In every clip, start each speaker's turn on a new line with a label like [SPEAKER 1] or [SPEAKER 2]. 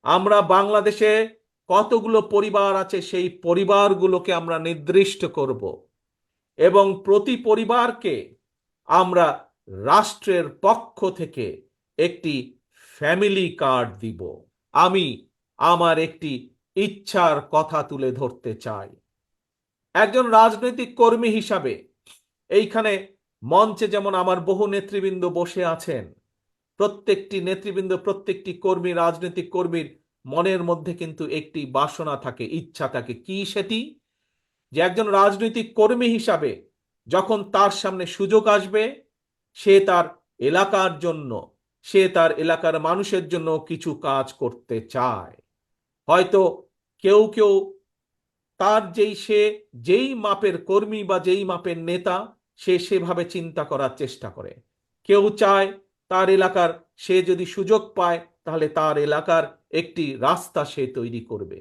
[SPEAKER 1] আমরা বাংলাদেশে কতগুলো পরিবার আছে সেই পরিবারগুলোকে আমরা নির্দিষ্ট করব এবং প্রতি পরিবারকে আমরা রাষ্ট্রের পক্ষ থেকে একটি ফ্যামিলি কার্ড দিব। আমি আমার একটি ইচ্ছার কথা তুলে ধরতে চাই। একজন রাজনৈতিক কর্মী হিসাবে এইখানে মঞ্চে যেমন আমার বহু নেতৃবৃন্দ বসে আছেন, প্রত্যেকটি নেতৃবৃন্দ, প্রত্যেকটি কর্মী, রাজনৈতিক কর্মীর মনের মধ্যে কিন্তু একটি বাসনা থাকে, ইচ্ছা থাকে। কি সেটি? যে একজন রাজনৈতিক কর্মী হিসাবে যখন তার সামনে সুযোগ আসবে, সে তার এলাকার জন্য, সে তার এলাকার মানুষের জন্য কিছু কাজ করতে চায়। হয়তো কেউ কেউ তার যেই মাপের কর্মী বা যেই মাপের নেতা, সে সেভাবে চিন্তা করার চেষ্টা করে। কেউ চায় তার এলাকার, সে যদি সুযোগ পায় তাহলে তার এলাকার একটি রাস্তা সে তৈরি করবে।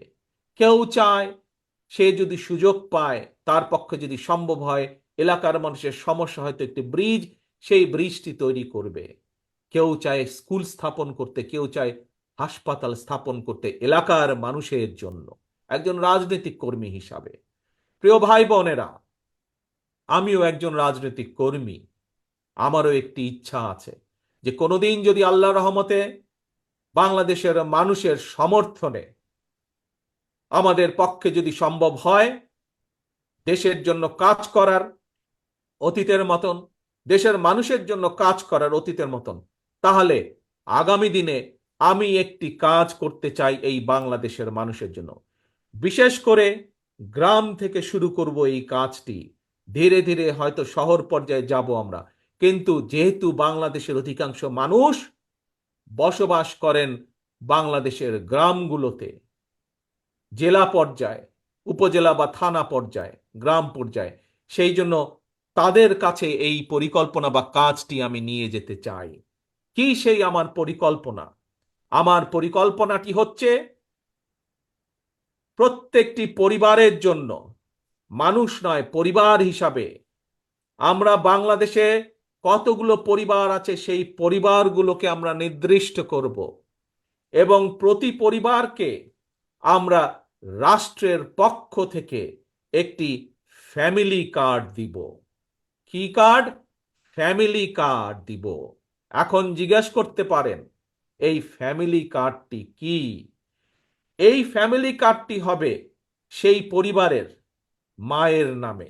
[SPEAKER 1] কেউ চায় সে যদি সুযোগ পায়, তার পক্ষে যদি সম্ভব হয়, এলাকার মানুষের সমস্যা হয়তো একটি ব্রিজ, সেই ব্রিজটি তৈরি করবে। কেউ চায় স্কুল স্থাপন করতে, কেউ চায় হাসপাতাল স্থাপন করতে এলাকার মানুষের জন্য। একজন রাজনৈতিক কর্মী হিসাবে, প্রিয় ভাই বোনেরা, আমিও একজন রাজনৈতিক কর্মী। আমারও একটি ইচ্ছা আছে যে কোনোদিন যদি আল্লাহর রহমতে বাংলাদেশের মানুষের সমর্থনে আমাদের পক্ষে যদি সম্ভব হয় দেশের জন্য কাজ করার অতীতের মতন, দেশের মানুষের জন্য কাজ করার অতীতের মতন, তাহলে আগামী দিনে আমি একটি কাজ করতে চাই এই বাংলাদেশের মানুষের জন্য। বিশেষ করে গ্রাম থেকে শুরু করব এই কাজটি। ধীরে ধীরে হয়তো শহর পর্যায়ে যাব আমরা, কিন্তু যেহেতু বাংলাদেশের অধিকাংশ মানুষ বসবাস করেন বাংলাদেশের গ্রামগুলোতে, জেলা পর্যায়ে, উপজেলা বা থানা পর্যায়ে, গ্রাম পর্যায়ে, সেই জন্য তাদের কাছে এই পরিকল্পনা বা কাজটি আমি নিয়ে যেতে চাই। কি সেই আমার পরিকল্পনা? আমার পরিকল্পনাটি হচ্ছে প্রত্যেকটি পরিবারের জন্য, মানুষ নয়, পরিবার হিসাবে আমরা বাংলাদেশে কতগুলো পরিবার আছে সেই পরিবারগুলোকে আমরা নির্দিষ্ট করব এবং প্রতি পরিবারকে আমরা রাষ্ট্রের পক্ষ থেকে একটি ফ্যামিলি কার্ড দিব। কি কার্ড? ফ্যামিলি কার্ড দিব। এখন জিজ্ঞেস করতে পারেন এই ফ্যামিলি কার্ডটি কি? এই ফ্যামিলি কার্ডটি হবে সেই পরিবারের মায়ের নামে,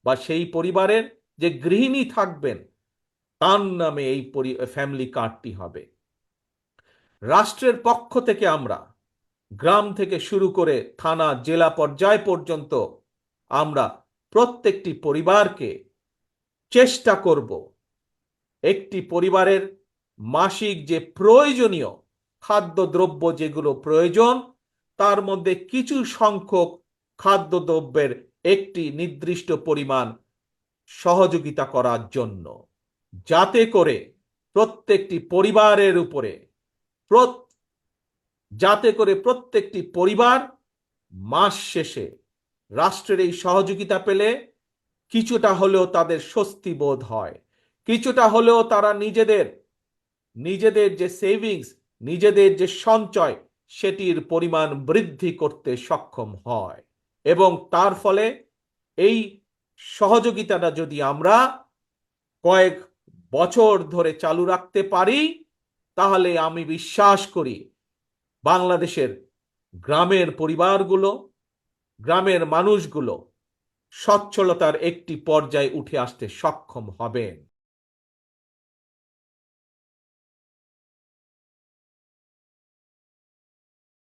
[SPEAKER 1] বা সেই পরিবারের যে গৃহিণী থাকবেন তার নামে এই ফ্যামিলি কার্ডটি হবে। রাষ্ট্রের পক্ষ থেকে আমরা গ্রাম থেকে শুরু করে থানা, জেলা পর্যায় পর্যন্ত আমরা প্রত্যেকটি পরিবারকে চেষ্টা করব একটি পরিবারের মাসিক যে প্রয়োজনীয় খাদ্যদ্রব্য যেগুলো প্রয়োজন, তার মধ্যে কিছু সংখ্যক খাদ্যদ্রব্যের একটি নির্দিষ্ট পরিমাণ সহযোগিতা করার জন্য, যাতে করে প্রত্যেকটি পরিবারের উপরে, যাতে করে প্রত্যেকটি পরিবার মাস শেষে রাষ্ট্রের এই সহযোগিতা পেলে কিছুটা হলেও তাদের স্বস্তি বোধ হয়, কিছুটা হলেও তারা নিজেদের নিজেদের যে সেভিংস, নিজেদের যে সঞ্চয়, সেটির পরিমাণ বৃদ্ধি করতে সক্ষম হয়। এবং তার ফলে এই সহযোগিতাটা যদি আমরা কয়েক বছর ধরে চালু রাখতে পারি, তাহলে আমি বিশ্বাস করি বাংলাদেশের গ্রামের পরিবারগুলো, গ্রামের মানুষগুলো সচ্ছলতার একটি পর্যায়ে উঠে আসতে সক্ষম হবেন।